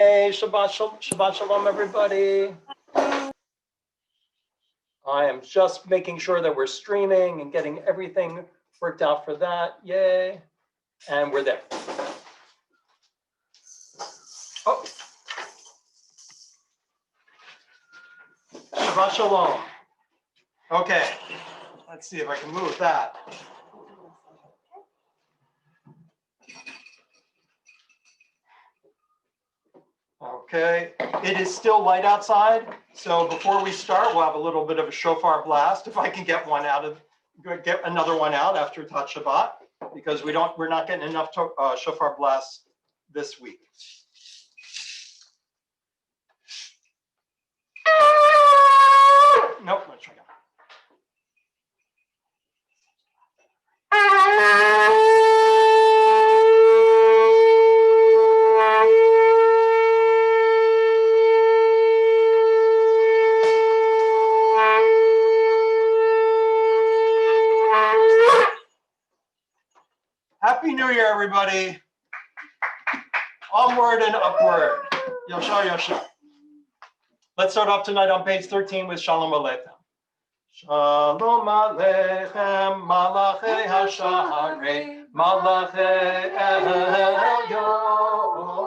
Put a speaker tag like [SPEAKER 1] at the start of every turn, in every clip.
[SPEAKER 1] Hey, Shabbat Shalom, everybody. I am just making sure that we're streaming and getting everything worked out for that. Yay. And we're there. Oh. Shabbat Shalom. Okay. Let's see if I can move that. Okay, it is still light outside, so before we start, we'll have a little bit of a shofar blast. If I can get another one out after Tat Shabbat, because we're not getting enough shofar blasts this week. Nope, let's try again. Happy New Year, everybody. Onward and upward. Yosha, Yosha. Let's start off tonight on page 13 with Shalom Aleichem. Shalom Aleichem, Malachei HaSharei, Malachei Elyon.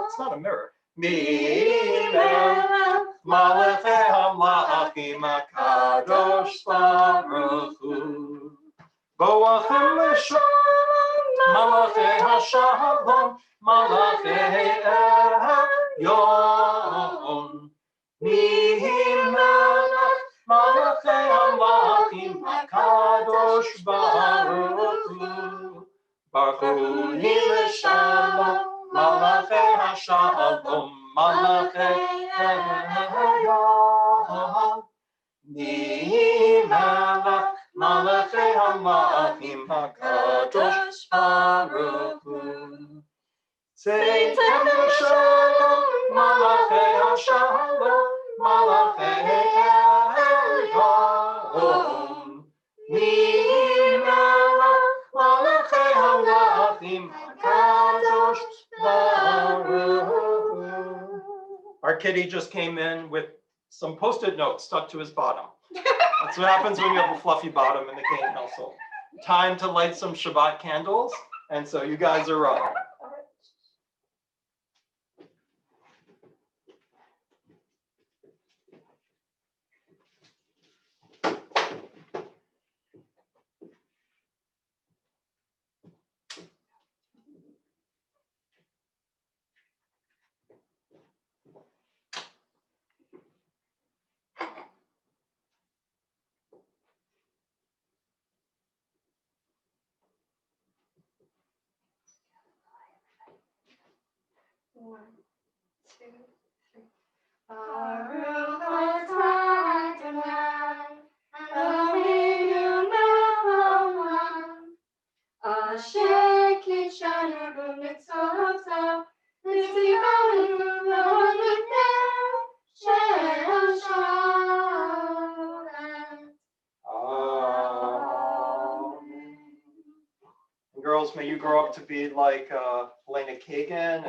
[SPEAKER 1] It's not a mirror. Mimel, Malachei HaMlachim HaKadosh Baruch Hu. Boachim L'Shalom, Malachei HaShalom, Malachei Elyon. Mimel, Malachei HaMlachim HaKadosh Baruch Hu. Baruch Hu L'Shalom, Malachei HaShalom, Malachei Elyon. Mimel, Malachei HaMlachim HaKadosh Baruch Hu. Say Shalom, Malachei HaShalom, Malachei Elyon. Mimel, Malachei HaMlachim HaKadosh Baruch Hu. Our kitty just came in with some Post-it notes stuck to his bottom. That's what happens when you have a fluffy bottom in the Kane household. Time to light some Shabbat candles, and so you guys are up.
[SPEAKER 2] One, two, three. Baruch atah Adonai, Eloheinu melech haolam, asher kidshanu b'mitzvotav, v'tzivanu b'midbar shel Shabbat.
[SPEAKER 1] Amen. Girls, may you grow up to be like Helena Kagan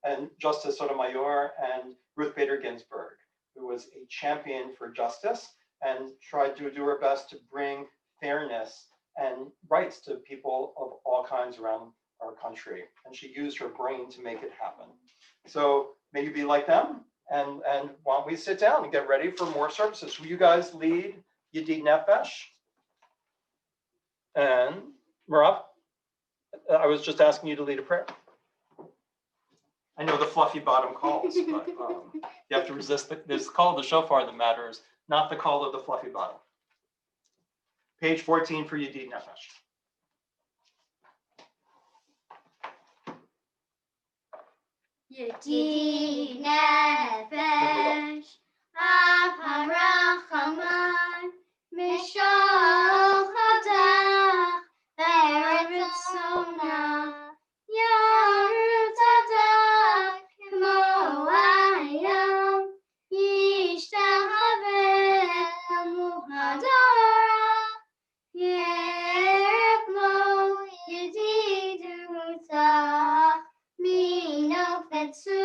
[SPEAKER 1] and Justice Sotomayor and Ruth Bader Ginsburg, who was a champion for justice and tried to do her best to bring fairness and rights to people of all kinds around our country. And she used her brain to make it happen. So may you be like them. And why don't we sit down and get ready for more services? Will you guys lead Yedid Nefesh? And Marav, I was just asking you to lead a prayer. I know the fluffy bottom calls, but you have to resist. There's the call of the shofar that matters, not the call of the fluffy bottom. Page 14 for Yedid Nefesh.
[SPEAKER 2] Yedid Nefesh, Av HaRachamon, Mishal Chadach, Eretz Ritzona, Yarut Adak, Kmo Hayam, Yishtachaveh Muhadara, Yerech Lo Yedidutach, Minofetzu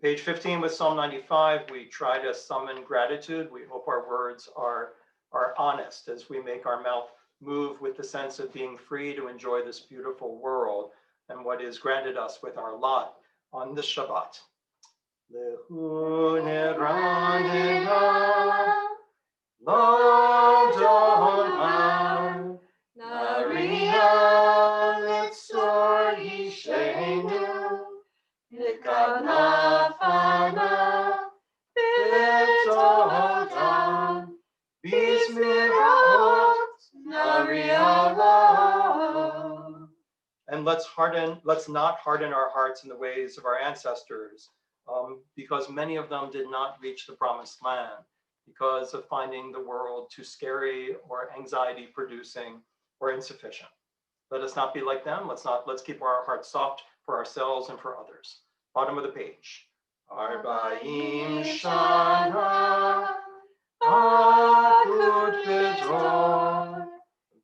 [SPEAKER 1] Page 15 with Psalm 95, we try to summon gratitude. We hope our words are honest as we make our mouth move with the sense of being free to enjoy this beautiful world and what is granted us with our lot on this Shabbat. And let's not harden our hearts in the ways of our ancestors, because many of them did not reach the promised land because of finding the world too scary or anxiety producing or insufficient. Let us not be like them. Let's keep our hearts soft for ourselves and for others. Bottom of the page. Arba'im Shana Akut Gedor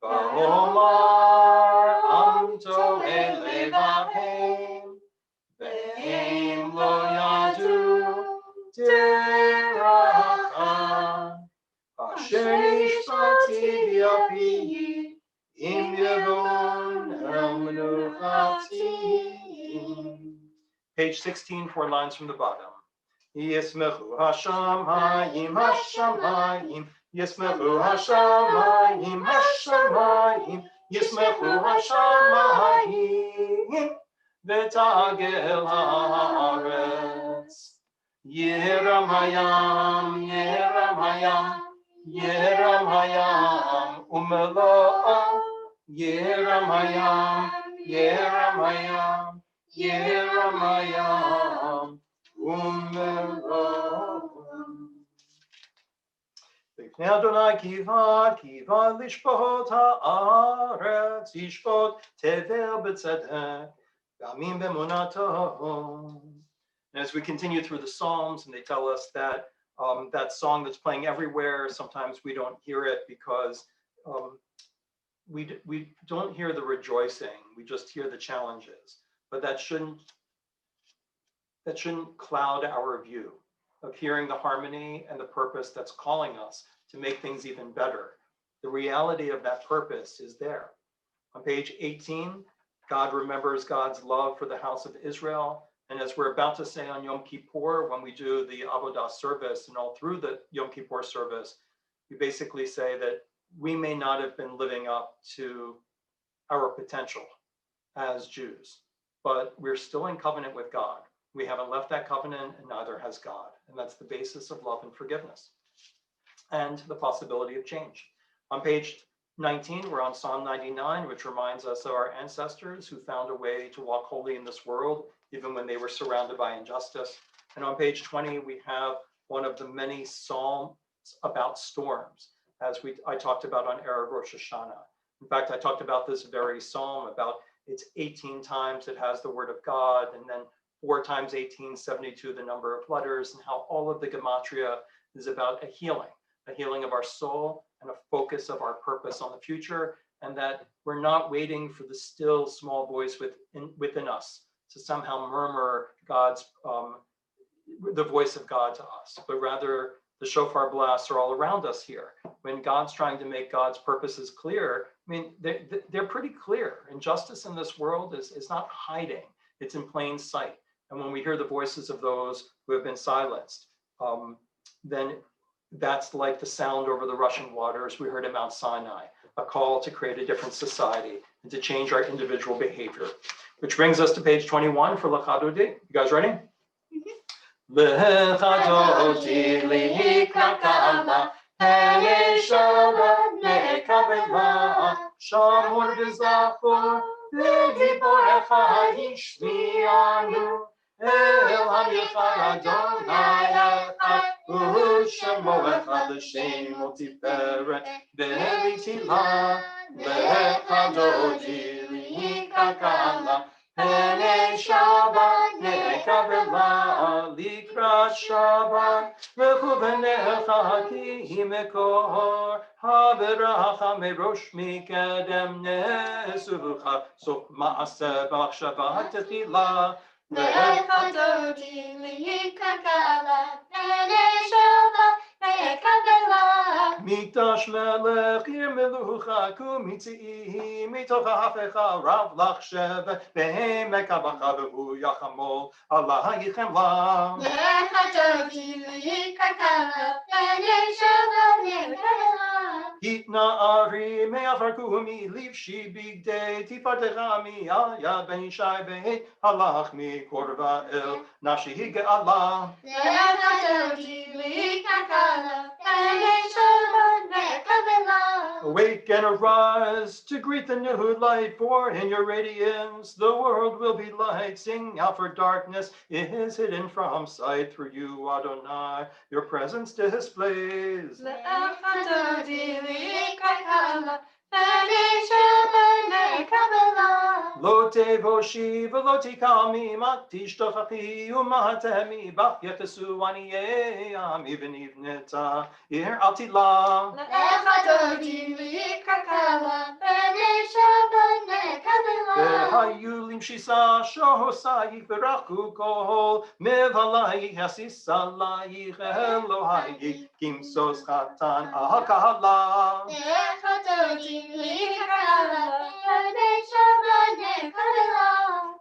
[SPEAKER 1] Ba'omar Amto Elevahim Ve'im Lo Yadu Deracham Asher Nishpati V'Yapi Im Yevon El Menuchati. Page 16, 4 lines from the bottom. Yismechu Hashamayim Hashamayim Yismechu Hashamayim Hashamayim Yismechu Hashamayim V'tagel haaretz Yeram hayam Yeram hayam Yeram hayam Umelo'o Yeram hayam Yeram hayam Yeram hayam Umelo'o. B'nei Adonai kivad lishpot haaretz yishpot tevel b'tzedek v'amim b'emunato. And as we continue through the Psalms, and they tell us that that song that's playing everywhere, sometimes we don't hear it because we don't hear the rejoicing, we just hear the challenges. But that shouldn't cloud our view of hearing the harmony and the purpose that's calling us to make things even better. The reality of that purpose is there. On page 18, God remembers God's love for the house of Israel. And as we're about to say on Yom Kippur, when we do the Avodah service and all through the Yom Kippur service, we basically say that we may not have been living up to our potential as Jews, but we're still in covenant with God. We haven't left that covenant, and neither has God. And that's the basis of love and forgiveness and the possibility of change. On page 19, we're on Psalm 99, which reminds us of our ancestors who found a way to walk holy in this world, even when they were surrounded by injustice. And on page 20, we have one of the many psalms about storms, as I talked about on Erev Rosh Hashanah. In fact, I talked about this very psalm, about it's 18 times it has the word of God, and then 4 times 18, 72, the number of letters, and how all of the gematria is about a healing of our soul and a focus of our purpose on the future, and that we're not waiting for the still small voice within us to somehow murmur the voice of God to us, but rather the shofar blasts are all around us here. When God's trying to make God's purposes clear, I mean, they're pretty clear. Injustice in this world is not hiding, it's in plain sight. And when we hear the voices of those who have been silenced, then that's like the sound over the rushing waters we heard at Mount Sinai, a call to create a different society and to change our individual behavior. Which brings us to page 21 for L'chadodi. You guys ready? L'chadodi li'kakala, Shabbat le'kabela, Shamur v'zachor, V'giborecha yishmi'anu, El Hamichad Adonai Echad, U'Shemo Echad L'Shem U'Tiferet, Be'Tila, Le'Chadodi Li'Kakala, Pene Shabbat Ne'Kabela, Likrat Shabbat, Mechuvenecha Ki Mekor, Haveracha Merosh Mikedem Nesucha, So Ma'aseh B'Machshava Tefila,
[SPEAKER 2] Le'Chadodi Li'Kakala, Pene Shabbat Ne'Kabela.
[SPEAKER 1] Mikdash Melech Ir Melucha Kumitzi Mitoch Hafecha Rav Lach Shev Behemek Avacha V'Hu Yachamol Allah Yichemla.
[SPEAKER 2] Le'Chadodi Li'Kakala, Pene Shabbat Ne'Kabela.
[SPEAKER 1] Hitna Ari Me'afar Kuhumi Livshi Big Day Tifartecha Mi Aya Ben Shai Beit Halach Mi Korva El Nafshi Hige Allah.
[SPEAKER 2] Le'Chadodi Li'Kakala, Pene Shabbat Ne'Kabela.
[SPEAKER 1] Awake and arise to greet the new light, for in your radiance the world will be light. Sing out, for darkness is hidden from sight. Through you, Adonai, your presence displays.
[SPEAKER 2] Le'Chadodi Li'Kakala, Pene Shabbat Ne'Kabela.
[SPEAKER 1] Lo tevoshi v'lo tikami mat tishtochachi u'mahatemi bach yetesu aniyei even ivneta ir altila.
[SPEAKER 2] Le'Chadodi Li'Kakala, Pene Shabbat Ne'Kabela.
[SPEAKER 1] V'hayu limshisa shohosayich v'rachu kol mevalayich hasisalayich Elohayich kimsos chatan ahakahala.
[SPEAKER 2] Le'Chadodi Li'Kakala, Pene Shabbat Ne'Kabela.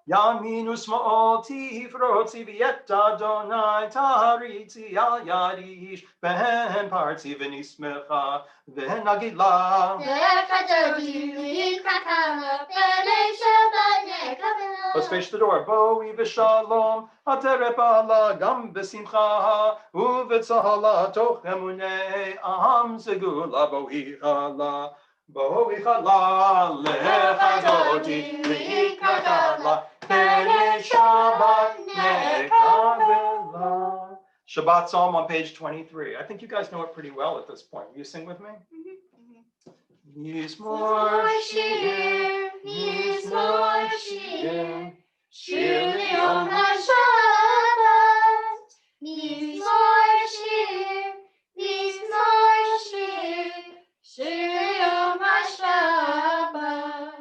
[SPEAKER 1] Yamin usma'ol tifrotzi v'yet Adonai taharitzi al yadish ben parti v'nismecha v'nagila.
[SPEAKER 2] Le'Chadodi Li'Kakala, Pene Shabbat Ne'Kabela.
[SPEAKER 1] Let's face the door. Boi v'shalom aterep ala gam v'simcha u'v'tzahala toch emunei am segula boi chala. Boi chala le'chadodi li'kakala pene Shabbat ne'kabela. Shabbat Psalm on page 23. I think you guys know it pretty well at this point. Will you sing with me? Yismor shir, Yismor shir, shir
[SPEAKER 2] Yom
[SPEAKER 1] li'om
[SPEAKER 2] HaShabbat. Mizmor shir, Mizmor shir, shir Yom HaShabbat.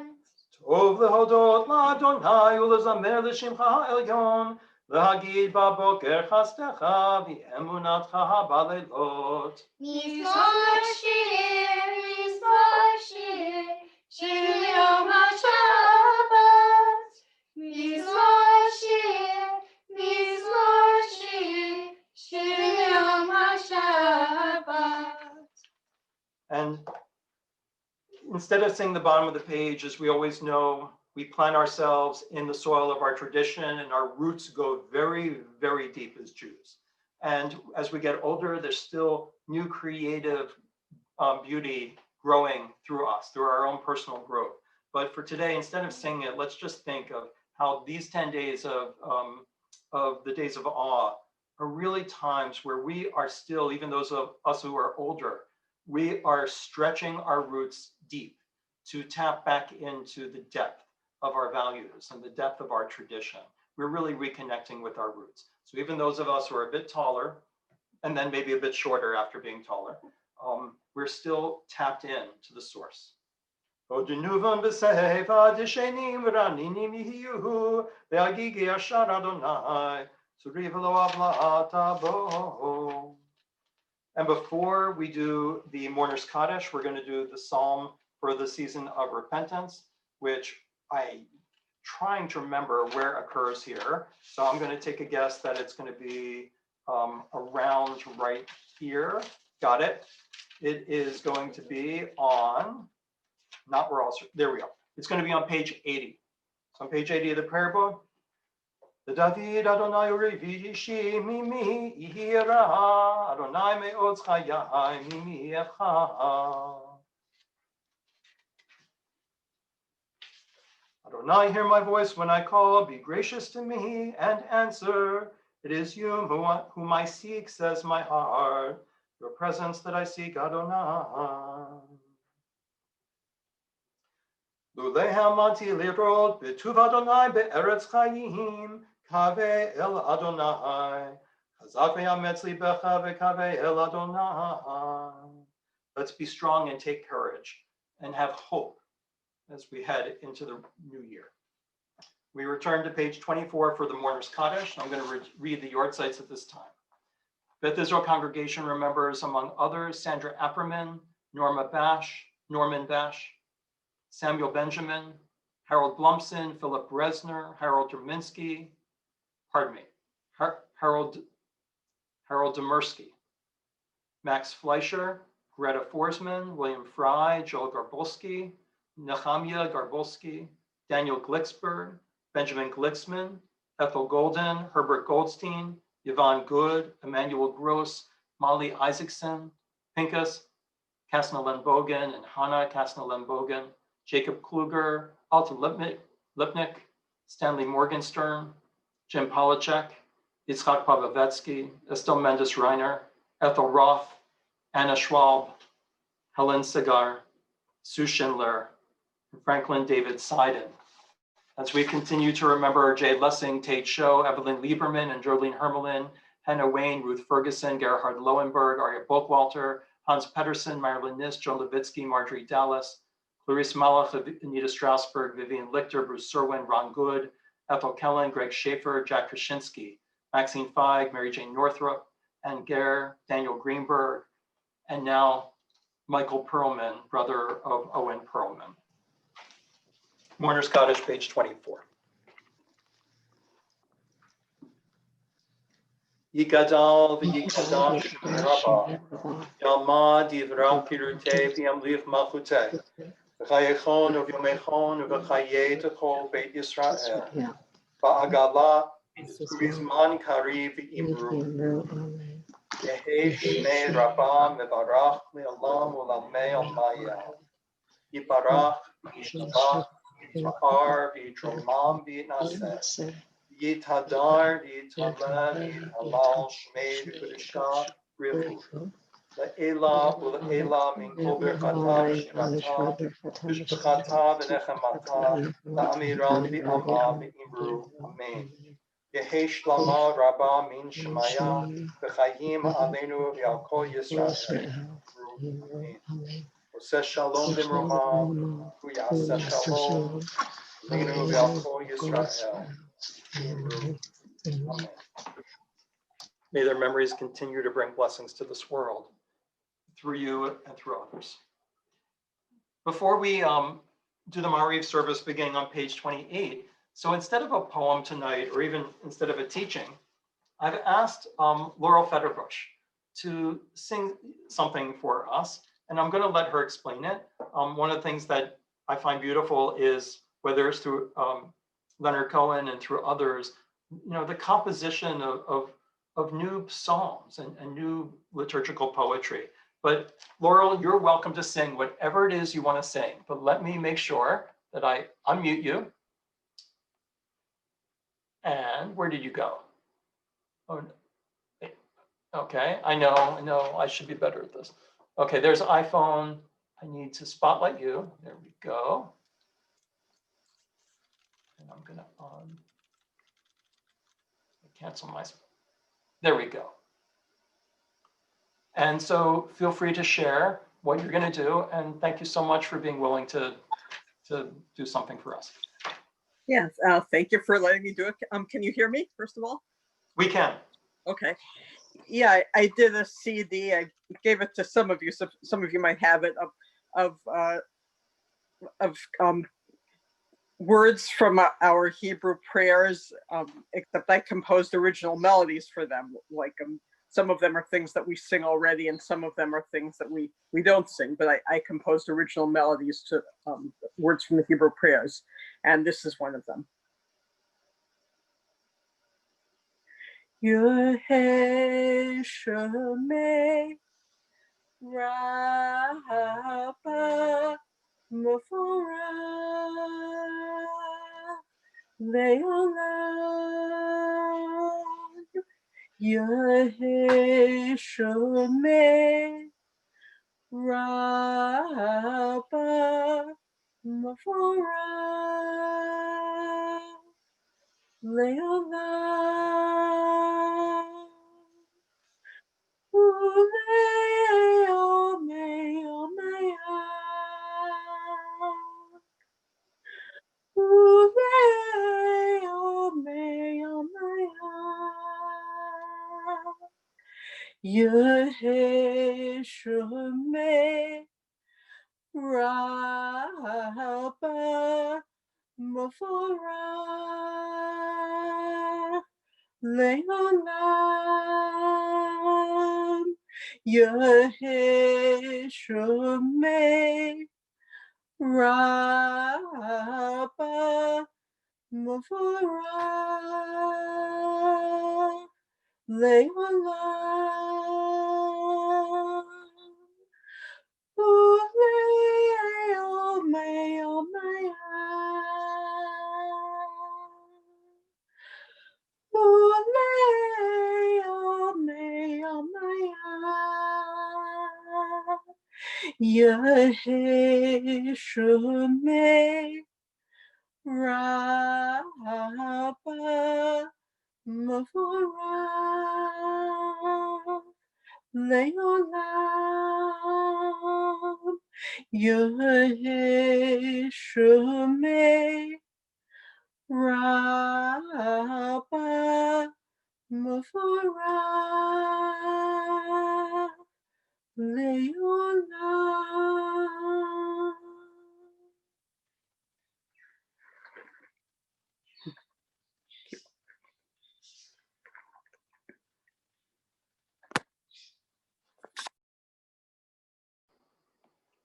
[SPEAKER 1] Tov lehodot la'Adonai u'lezamer l'shimcha ha'elyon, להגיד בבוקר חסדך ואמונתך בלילות.
[SPEAKER 2] Mizmor shir, Mizmor shir, shir Yom HaShabbat. Mizmor shir, Mizmor shir, shir Yom HaShabbat.
[SPEAKER 1] And instead of saying the bottom of the page, as we always know, we plant ourselves in the soil of our tradition, and our roots go very, very deep as Jews. And as we get older, there's still new creative beauty growing through us, through our own personal growth. But for today, instead of saying it, let's just think of how these 10 days of the days of awe are really times where we are still, even those of us who are older, we are stretching our roots deep to tap back into the depth of our values and the depth of our tradition. We're really reconnecting with our roots. So even those of us who are a bit taller, and then maybe a bit shorter after being taller, we're still tapped in to the source. And before we do the Mourner's Kaddish, we're going to do the Psalm for the season of repentance, which I'm trying to remember where it occurs here. So I'm going to take a guess that it's going to be around right here. Got it? It is going to be on, not where else, there we go. It's going to be on page 80. So on page 80 of the prayer book. The David Adonai Urevishi Mimi Ihira Adonai Me'od Chayai Mimi Echa Adonai, hear my voice when I call. Be gracious to me and answer. It is you whom I seek, says my heart. Your presence that I seek, Adonai. Lulei hamanti lirot b'tuv Adonai be'eretz chayim kaveh el Adonai. Chazak ve'ametz libecha ve'kaveh el Adonai. Let's be strong and take courage and have hope as we head into the new year. We return to page 24 for the Mourner's Kaddish. I'm going to read the yard sites at this time. Beth Israel congregation remembers, among others, Sandra Apperman, Norman Bash, Samuel Benjamin, Harold Blumpson, Philip Bresner, Harold Derminsky, Harold Demersky, Max Fleischer, Greta Forsman, William Fry, Joel Garbolsky, Nehemiah Garbolsky, Daniel Glicksberg, Benjamin Glicksman, Ethel Golden, Herbert Goldstein, Yvonne Good, Emmanuel Gross, Molly Isaacson, Pinkas Kasnalen-Bogen and Hannah Kasnalen-Bogen, Jacob Kluger, Alta Lipnick, Stanley Morgenstern, Jim Polachek, Yitzhak Pavlovetsky, Estelle Mendes Reiner, Ethel Roth, Anna Schwab, Helen Segar, Sue Schindler, and Franklin David Seiden. As we continue to remember Jay Lessing, Tate Show, Evelyn Lieberman, and Jolene Hermelin, Hannah Wayne, Ruth Ferguson, Gerhard Lowenberg, Arya Bokwalter, Hans Pedersen, Marilyn Nist, Joan Levitsky, Marjorie Dallas, Clarice Malach, Anita Strasberg, Vivian Lichter, Bruce Serwin, Ron Good, Ethel Kellen, Greg Schaefer, Jack Krasinski, Maxine Feig, Mary Jane Northrup, Ann Gare, Daniel Greenberg, and now Michael Perlman, brother of Owen Perlman. Mourner's Cottage, page 24. Yikadal v'yikadash rabba, yalma divra pirute v'yamliv malchute, v'chayechon uv'yomechon uv'chaye techol beit Yisrael, v'agala v'zman kari v'imru, yehe shmei rabba mevarach le'olam u'lamei almaya, yiparach v'yishtabach v'yitzra'ar v'yitromam v'yitnaseh, Yitadar, Yitamad, Yitamal, Shmei, V'Kudisha, Rifu. La'ela, Ula'ela, Min Kol Birchata, V'Shirata, V'Shchata, V'Nechemata, La'amiran, V'Ama, V'Imru, Amen. Yehi Shlama, Rabba, Min Shemaya, V'Chayim, Aleinu, V'Al Kol Yisrael. Amen. Oseh Shalom, B'Mroma, V'Yaseh Shalom, Aleinu, V'Al Kol Yisrael. Amen. May their memories continue to bring blessings to this world through you and through others. Before we do the Ma'ariv service beginning on page 28, so instead of a poem tonight, or even instead of a teaching, I've asked Laurel Federbush to sing something for us, and I'm going to let her explain it. One of the things that I find beautiful is, whether it's through Leonard Cohen and through others, the composition of new psalms and new liturgical poetry. But Laurel, you're welcome to sing whatever it is you want to sing, but let me make sure that I unmute you. And where did you go? Oh, okay, I know, I should be better at this. Okay, there's iPhone. I need to spotlight you. There we go. And I'm gonna cancel my, there we go. And so feel free to share what you're gonna do. And thank you so much for being willing to do something for us.
[SPEAKER 3] Yes, thank you for letting me do it. Can you hear me, first of all?
[SPEAKER 1] We can.
[SPEAKER 3] Okay. Yeah, I did a CD. I gave it to some of you, so some of you might have it, of words from our Hebrew prayers, except I composed original melodies for them. Like some of them are things that we sing already, and some of them are things that we don't sing, but I composed original melodies to words from the Hebrew prayers, and this is one of them. Yehi Shemei Rabba Mevorach Leolam Yehi Shomei Rabba Mafora Leolam Yeheshua Rabba Mafora Leolam Yeheshua Rabba Mafora Leolam Yeheshua Rabba Mafora Leolam Yeheshua Rabba Mafora Leolam.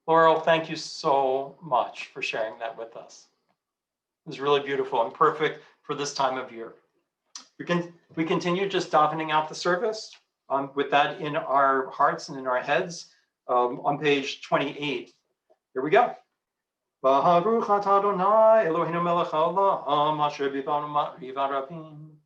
[SPEAKER 1] Laurel, thank you so much for sharing that with us. It was really beautiful and perfect for this time of year. We continue just davening out the service with that in our hearts and in our heads on page 28. Here we go. Baruch atah Adonai Eloheinu melech haolam asher b'ivanu ma'ariv harabim.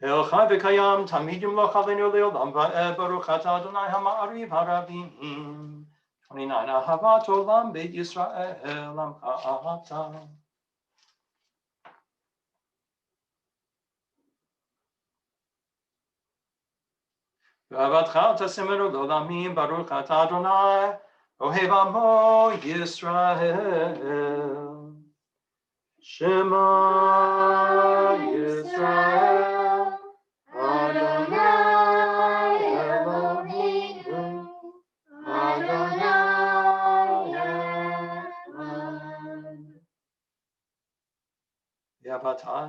[SPEAKER 1] El chai v'kayam tamid yimloch aleinu le'olam va'ed baruch atah Adonai ha'ma'ariv harabim. 29 Ahavat olam beit Yisrael amcha'ata. V'avatcha tasimenu l'olamim baruch atah Adonai ohev amo Yisrael. Shema Yisrael Adonai Eloheinu Adonai Echad. V'avatcha.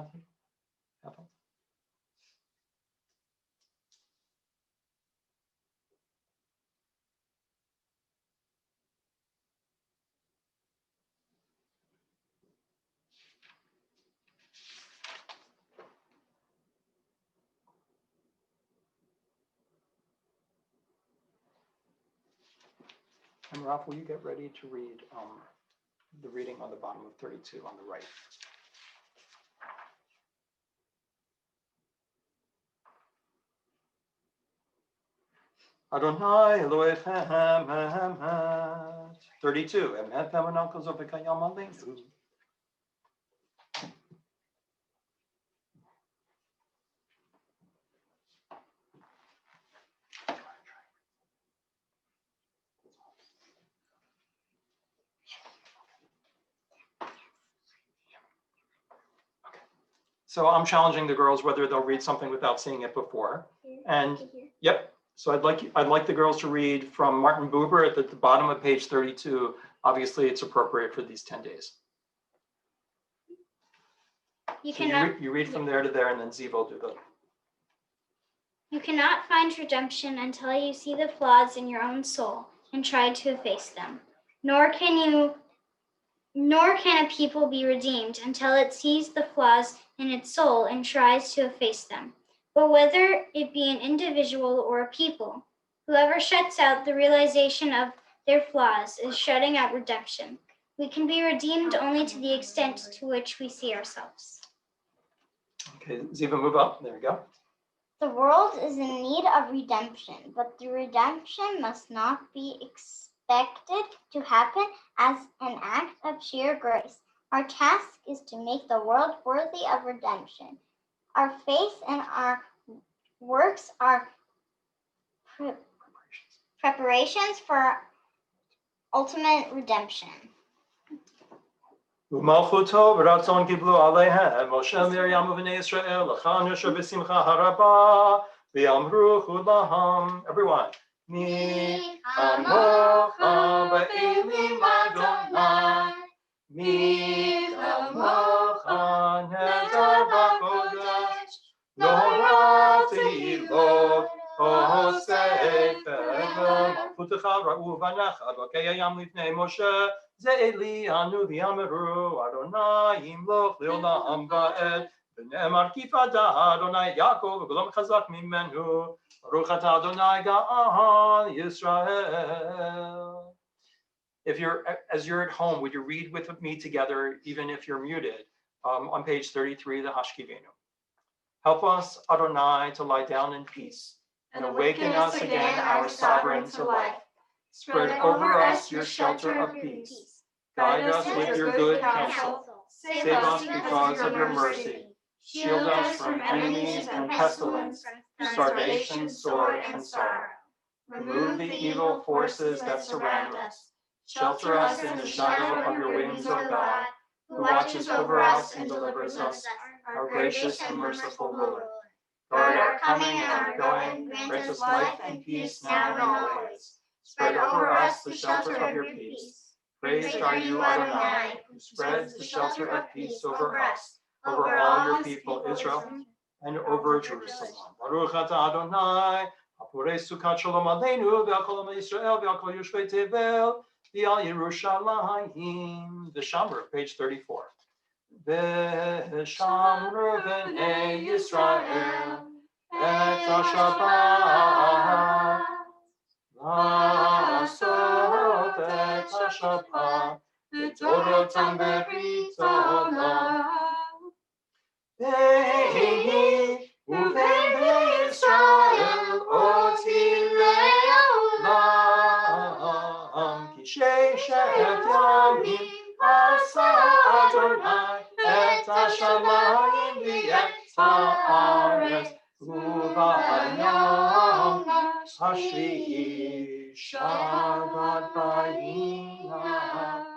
[SPEAKER 1] And Ralph, will you get ready to read the reading on the bottom of 32 on the right? Adonai Elohechem Emet. 32. Emet Emenakos Ovekayam Aleinu. So I'm challenging the girls whether they'll read something without seeing it before. And yep. So I'd like the girls to read from Martin Buber at the bottom of page 32. Obviously, it's appropriate for these 10 days. You read from there to there, and then Ziva will do the.
[SPEAKER 2] You cannot find redemption until you see the flaws in your own soul and try to efface them. Nor can a people be redeemed until it sees the flaws in its soul and tries to efface them. But whether it be an individual or a people, whoever shuts out the realization of their flaws is shutting out redemption. We can be redeemed only to the extent to which we see ourselves.
[SPEAKER 1] Okay, Ziva, move up. There we go.
[SPEAKER 4] The world is in need of redemption, but the redemption must not be expected to happen as an act of sheer grace. Our task is to make the world worthy of redemption. Our faith and our works are preparations for ultimate redemption.
[SPEAKER 1] ומלכותו ורצון קיבלו עליהם משה מרים ובני ישראל לכן אשר בשמחה הרבה ויאמרו כולם. Everyone. מי כמוך באלים אדוני, מי כמוך נהדר בקודש, לא ראיתי לו עוסק במלכותך ראו בניך אלוקי הים לפני משה זה אלינו ויאמרו אדוני ימלוך לעולם ועד ונאמר כי פדה אדוני יעקב ולא חזק ממנו ברוך אתה אדוני גאל ישראל. If you're, as you're at home, would you read with me together, even if you're muted, on page 33, the Hashkivenu. Help us, Adonai, to lie down in peace, and awaken us again, our sovereign to life. Spread over us your shelter of peace. Guide us with your good counsel. Save us because of your mercy. Shield us from enemies and pestilence, starvation, sword, and sorrow. Remove the evil forces that surround us. Shelter us in the shadow of your wings, O God, who watches over us and delivers us, our gracious and merciful Lord. Guard our coming and our going, grant us life and peace now and always. Spread over us the shelter of your peace. Praised are you, Adonai, who spreads the shelter of peace over us, over all your people, Israel, and over Jerusalem. Baruch atah Adonai, hapurei sukkot shalom aleinu, ve'al kol am Yisrael, ve'al kol yoshvei tevel, ve'al Yerushalayim. The Shamra, page 34. Ve'shamru b'nei Yisrael, et ha-Shabbat, la'asot et ha-Shabbat, v'torotam b'ritolam. Beini uven Yisrael oti le'olam ki sheishet yamim asa Adonai et hashamayim v'et haaretz uvayom hashvi'i Shabbat vayinash.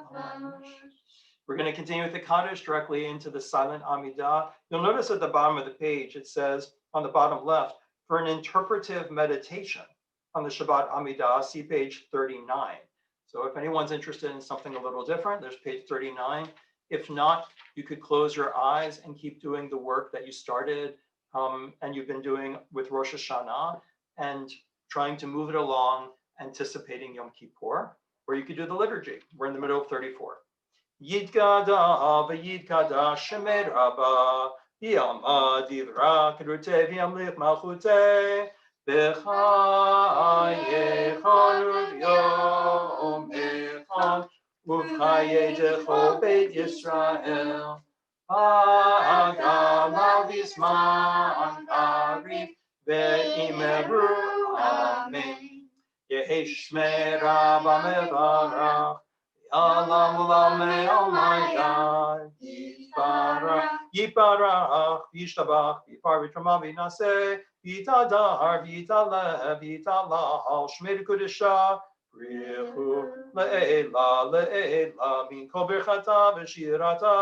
[SPEAKER 1] We're going to continue with the Kaddish directly into the Silent Amidah. You'll notice at the bottom of the page, it says on the bottom left, for an interpretive meditation on the Shabbat Amidah, see page 39. So if anyone's interested in something a little different, there's page 39. If not, you could close your eyes and keep doing the work that you started and you've been doing with Rosh Hashanah and trying to move it along, anticipating Yom Kippur, or you could do the liturgy. We're in the middle of 34. Yidgada v'yidgada shemed rabba v'yamad divra kedrute v'yamlich malchute v'chaye chanud yom echad uvchaye decho beit Yisrael ha'adam al v'zman arif ve'imeru amen. Yehi shmei rabba mevarach Alam ulame almayad, Yiparach, Yishtabach, Yipar Vitrama Vinase, Vitadar, Vitale, Vitala, Al Shmei Kudisha, Richu, Le'ela, Le'ela, Min Kol Birchata V'Shirata,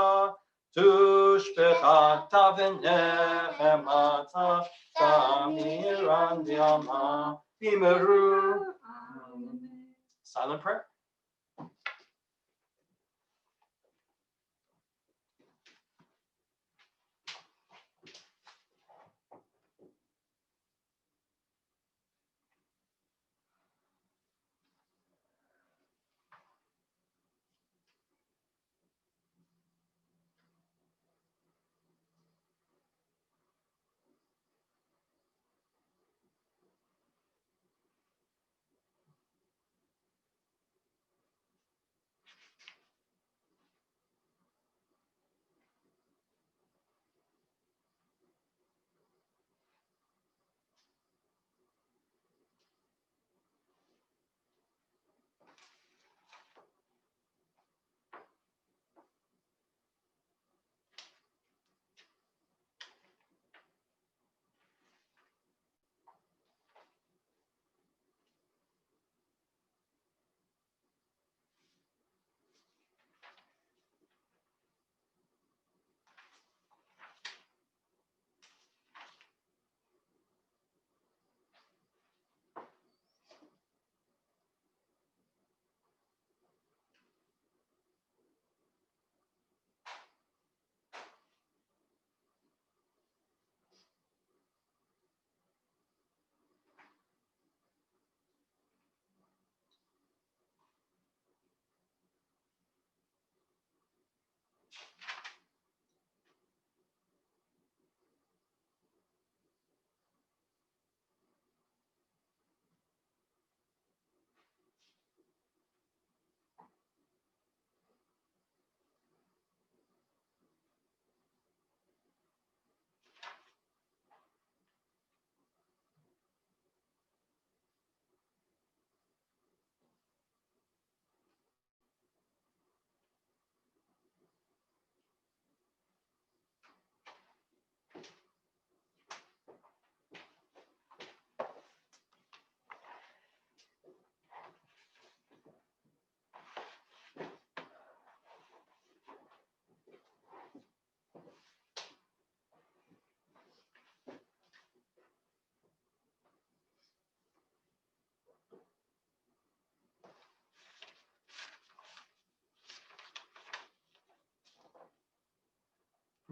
[SPEAKER 1] Tushbechata V'Nechemata, Tamiran Diama, Vimeru. Silent prayer.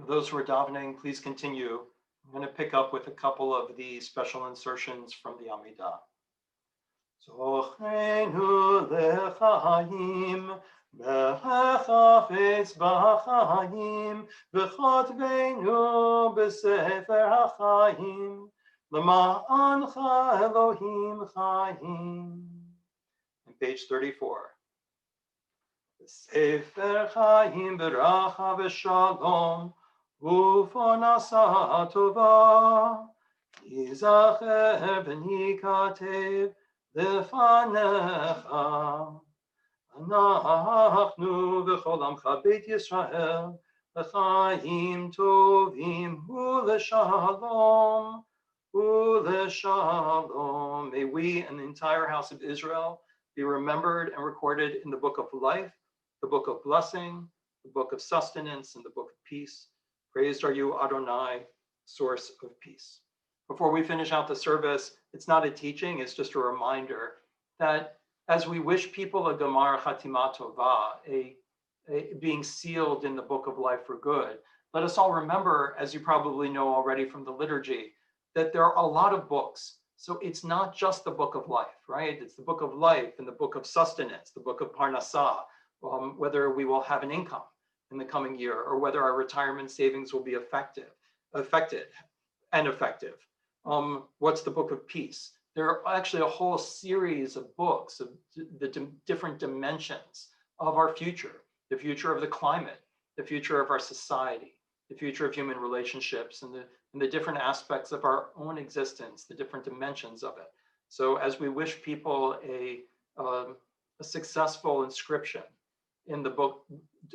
[SPEAKER 1] those who are davening, please continue. I'm going to pick up with a couple of the special insertions from the Amidah. Zochreinu lechaim, bechafetz b'chaim, v'chotveinu b'sefer ha'chaim, l'ma'ancha Elohim chaim. On page 34. Sefer Chaim b'racha v'shalom u'fonasa tova yizacher v'nikatev lefanecha anachnu v'chol amcha beit Yisrael l'chaim tovim u'leshalom. May we and the entire house of Israel be remembered and recorded in the book of life, the book of blessing, the book of sustenance, and the book of peace. Praised are you, Adonai, source of peace. Before we finish out the service, it's not a teaching, it's just a reminder that as we wish people a Gemar Chatima Tova, being sealed in the book of life for good, let us all remember, as you probably know already from the liturgy, that there are a lot of books. So it's not just the book of life, right? It's the book of life and the book of sustenance, the book of Parnassah, whether we will have an income in the coming year or whether our retirement savings will be affected and effective. What's the book of peace? There are actually a whole series of books of the different dimensions of our future, the future of the climate, the future of our society, the future of human relationships, and the different aspects of our own existence, the different dimensions of it. So as we wish people a successful inscription in the book,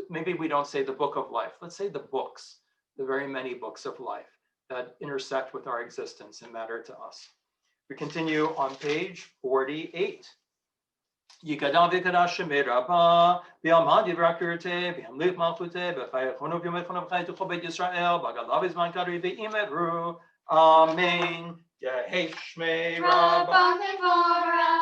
[SPEAKER 1] maybe we don't say the book of life, let's say the books, the very many books of life that intersect with our existence and matter to us. We continue on page 48. Yikadam v'kadash shemei rabba, v'yamad yivrakirte, v'yamlich malchute, v'chayachonu v'yamechonu v'chaytu chol beit Yisrael, v'agalav izman kari v'imeru. Amen. Yehi shmei rabba
[SPEAKER 4] Mevorah,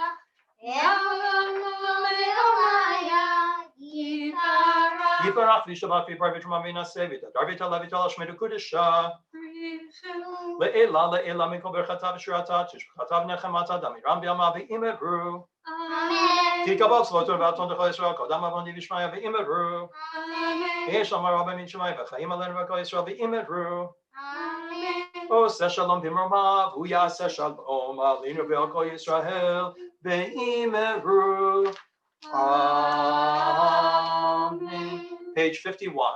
[SPEAKER 1] Yiparach v'shabbat v'yipar v'truma v'naseh, v'tadar v'tala v'tala shmei d'kudesha. Le'ela mikol berchata v'shirata, tishbchata v'nechemata, damiram v'yama v'imeru.
[SPEAKER 4] Amen.
[SPEAKER 1] Tikabot slotor v'aton d'chol Yisrael, kodam avon divishmaya v'imeru. Yesh amar rabba min shemai v'chaim alen v'kol Yisrael v'imeru.
[SPEAKER 4] Amen.
[SPEAKER 1] Oseh shalom b'mromav, hu yaseh shalom aleinu v'al kol Yisrael v'imeru. Amen. Page 51.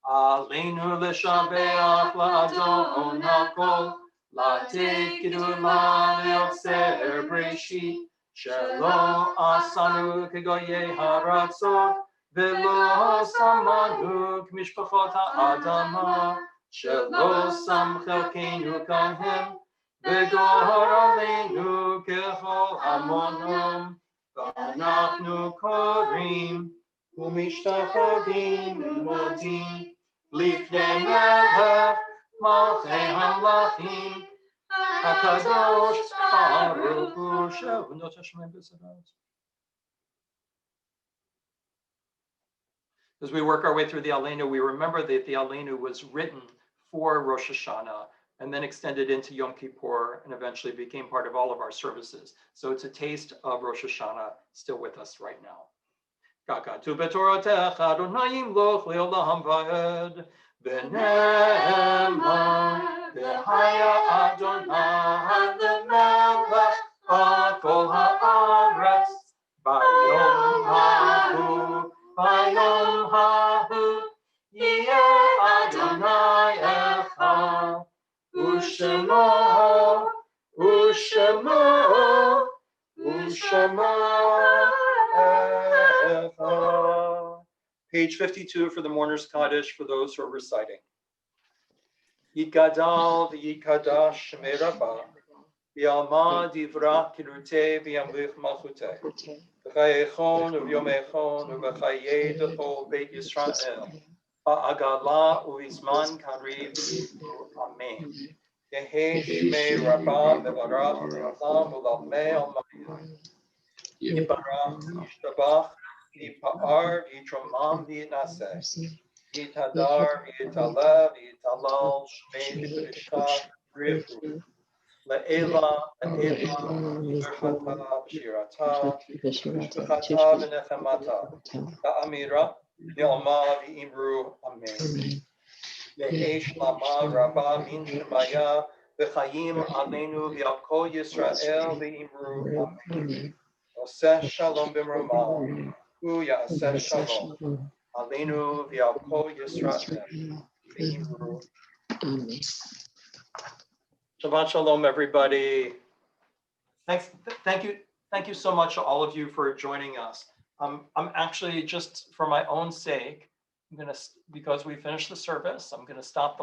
[SPEAKER 1] Aleinu l'shabeach la'adon hakol, la'atei kiduma le'otzer breshit, shelo asanu kegoyei haratzot, velo samanu k'mishpachot ha'adama, shelo sam chelkeinu kahem, v'gor aleinu kechol hamonom, v'anachnu korim, u'mishtachavim u'modim, lifnei melech malchei hamlachim, HaKadosh Baruch Hu Shehu Not Hashem B'Sadat. As we work our way through the Aleinu, we remember that the Aleinu was written for Rosh Hashanah and then extended into Yom Kippur and eventually became part of all of our services. So it's a taste of Rosh Hashanah still with us right now. Kakatu b'Toratecha Adonai yimloch le'olam va'ed v'ne'emar v'haya Adonai le'melech b'kol ha'aretz b'yom hahu yeh Adonai echad u'shemo Page 52 for the Mourner's Kaddish for those who are reciting. Yikadal v'yikadash shemei rabba, v'yalma divra kirute v'yamlich malchute, v'chayechon u'vyomechon u'v'chayei d'chol beit Yisrael, ha'agala u'izman kariv, amen. Yehi shmei rabba mevarach v'olam u'lamei almayim. Yiparach, Yishtabach, Yipa'ar, Yitromam, V'yinaseh. Yitadar, Yitalev, Yitalal, Shmei B'Isha, Rihu. Le'ela, Le'ela, Yirchata, B'Shirata, B'Shirata, V'Nechemata, Ta'amira, Yilma, V'Imru, Amen. Ve'esh Lama, Rabba, Min Shemaya, V'Chayim, Aleinu, V'Yakol Yisrael, V'Imru, Amen. Oseh Shalom B'Mroma, Hu Ya'aseh Shalom, Aleinu, V'Yakol Yisrael, V'Imru. Shabbat Shalom, everybody. Thank you so much, all of you, for joining us. I'm actually, just for my own sake, because we finished the service, I'm gonna stop the